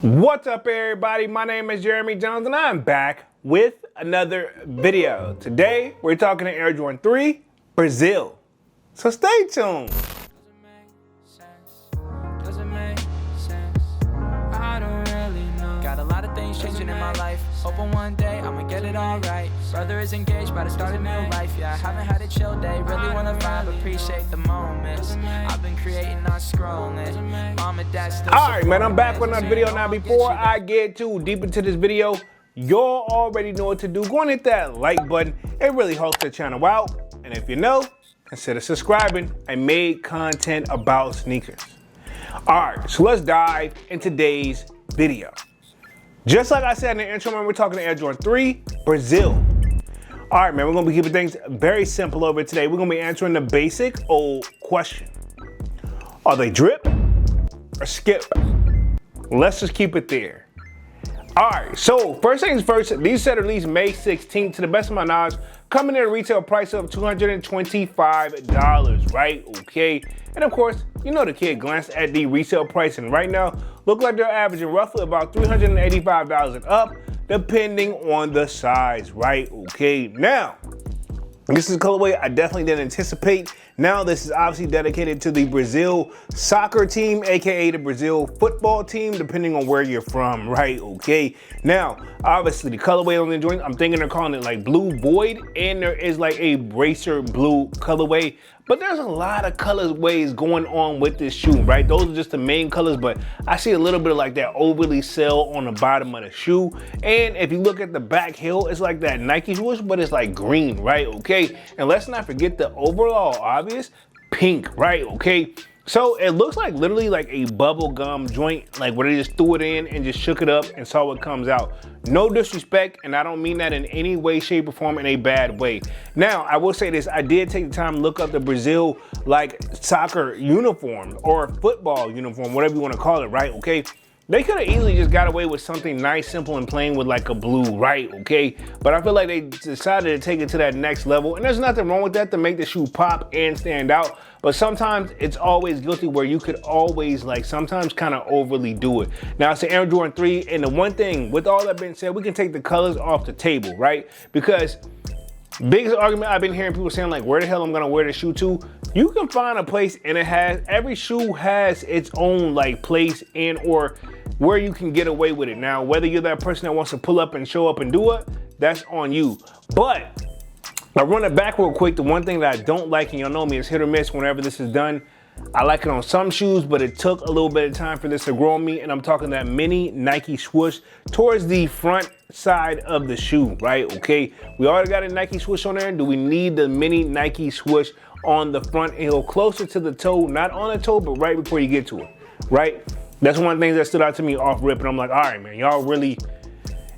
What's up, everybody? My name is Jeremy Jones and I'm back with another video. Today we're talking to Air Jordan 3 Brazil, so stay tuned. Got a lot of things changing in my life. Hoping one day I'ma get it all right. Brother is engaged, about to start a new life. Yeah, I haven't had a chill day. Really wanna vibe, appreciate the moments. I've been creating, not scrolling. Mom and dad still. Alright, man, I'm back with another video. Now, before I get too deep into this video, y'all already know what to do. Go and hit that like button. It really helps the channel out. And if you know, consider subscribing. I made content about sneakers. Alright, so let's dive into today's video. Just like I said in the intro, man, we're talking to Air Jordan 3 Brazil. All right, man, we're gonna be keeping things very simple over today. We're gonna be answering the basic old question. Are they drip or skip? Let's just keep it there. All right, so first things first, these set released May 16th. To the best of my knowledge, coming at a retail price of $225, right? Okay, and of course, you know the kid glanced at the resale price, and right now, look like they're averaging roughly about $385 and up, depending on the size, right? Okay, now, this is a colorway I definitely didn't anticipate. Now, this is obviously dedicated to the Brazil soccer team, AKA the Brazil football team, depending on where you're from, right? Okay. Now, obviously, the colorway on the joint, I'm thinking they're calling it like Blue Void, and there is like a Bracer Blue colorway. But there's a lot of colorways going on with this shoe, right? Those are just the main colors, but I see a little bit of like that overly sell on the bottom of the shoe. And if you look at the back heel, it's like that Nike swoosh, but it's like green, right? Okay. And let's not forget the overall obvious pink, right? Okay. So it looks like literally like a bubble gum joint, like where they just threw it in and just shook it up and saw what comes out. No disrespect, and I don't mean that in any way, shape, or form in a bad way. Now, I will say this, I did take the time to look up the Brazil like soccer uniform or football uniform, whatever you want to call it, right? Okay. They could have easily just got away with something nice, simple, and plain with like a blue, right? Okay. But I feel like they decided to take it to that next level. And there's nothing wrong with that to make the shoe pop and stand out. But sometimes it's always guilty where you could always like sometimes kind of overly do it. Now it's the Air Jordan 3. And the one thing, with all that being said, we can take the colors off the table, right? Because biggest argument I've been hearing people saying like, where the hell I'm gonna wear the shoe to? You can find a place, and it has, every shoe has its own like place and or where you can get away with it. Now, whether you're that person that wants to pull up and show up and do it, that's on you. But I'll run it back real quick. The one thing that I don't like, and y'all know me, is hit or miss whenever this is done. I like it on some shoes, but it took a little bit of time for this to grow on me, and I'm talking that mini Nike swoosh towards the front side of the shoe, right? Okay, we already got a Nike swoosh on there. Do we need the mini Nike swoosh on the front heel closer to the toe, not on the toe, but right before you get to it, right? That's one of the things that stood out to me off rip, and I'm like, all right, man, y'all really,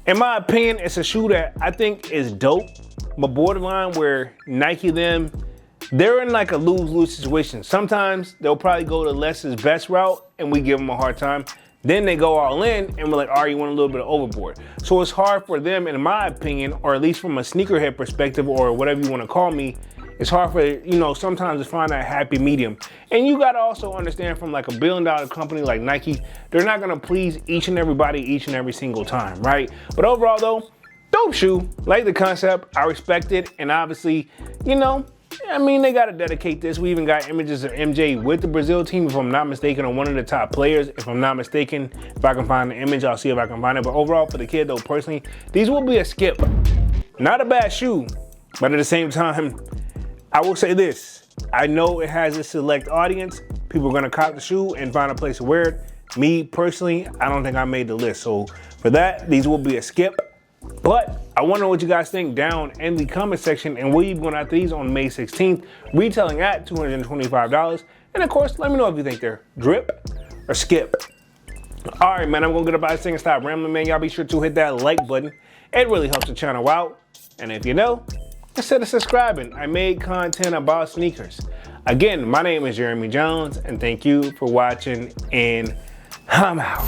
in my opinion, it's a shoe that I think is dope, but borderline where Nike they're in like a lose-lose situation. Sometimes they'll probably go the less is best route, and we give them a hard time. Then they go all in, and we're like, all right, you went a little bit overboard. So it's hard for them, in my opinion, or at least from a sneakerhead perspective, or whatever you want to call me, it's hard for, you know, sometimes to find that happy medium. And you got to also understand, from like $1 billion company like Nike, they're not going to please each and everybody each and every single time, right? But overall though, dope shoe, like the concept, I respect it. And obviously, you know, I mean, they got to dedicate this. We even got images of MJ with the Brazil team, if I'm not mistaken, or one of the top players, if I'm not mistaken. If I can find the image, I'll see if I can find it. But overall, for the kid though, personally, these will be a skip. Not a bad shoe, but at the same time, I will say this, I know it has a select audience. People are gonna cop the shoe and find a place to wear it. Me personally, I don't think I made the list. So for that, these will be a skip. But I wanna know what you guys think down in the comment section, and we'll be going after these on May 16th, retailing at $225. And of course, let me know if you think they're drip or skip. All right, man, I'm gonna get about this thing and stop rambling, man. Y'all be sure to hit that like button. It really helps the channel out. And if you know, instead of subscribing, I made content about sneakers. Again, my name is Jeremy Jones, and thank you for watching, and I'm out.